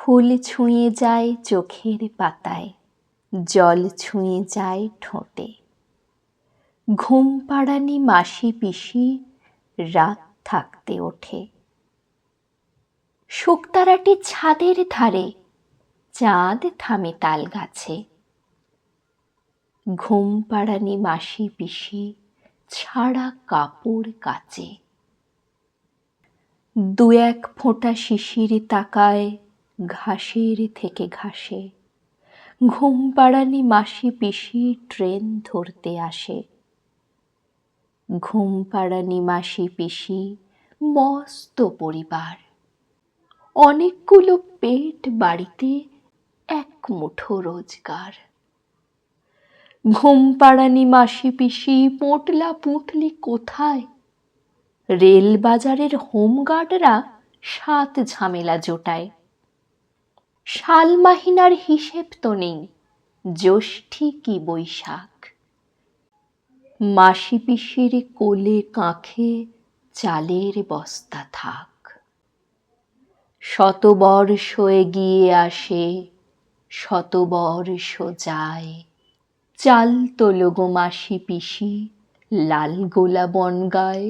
ফুল ছুঁয়ে যায় চোখের পাতায়, জল ছুঁয়ে যায় ঠোঁটে। ঘুম পাড়ানি মাসি পিসি রাত থাকতে ওঠে। শুকতারাটি ছাদের ধারে, চাঁদ থামে তাল গাছে। ঘুম পাড়ানি মাসি পিসি ছাড়া কাপড় কাচে। দু এক ফোঁটা শিশির তাকায় ঘাসের থেকে ঘাসে। ঘুম পাড়ানি মাসি পিসি ট্রেন ধরতে আসে। ঘুম পাড়ানি মাসি পিসি মস্ত পরিবার, অনেকগুলো পেট বাড়িতে এক মুঠো রোজগার। ঘুম পাড়ানি মাসি পিসি পোঁটলা পুঁটলি কোথায়? রেল বাজারের হোমগার্ডরা 7 ঝামেলা জোটায়। শাল মাহিনার হিসেব তো নেই, জ্যৈষ্ঠী কি বৈশাখ। মাসি পিসির কোলে কাঁখে চালের বস্তা থাক। শতবর্ষ এগিয়ে আসে, শতবর্ষ যায়। চাল তোলো গো মাসি পিসি, লাল গোলা বনগায়।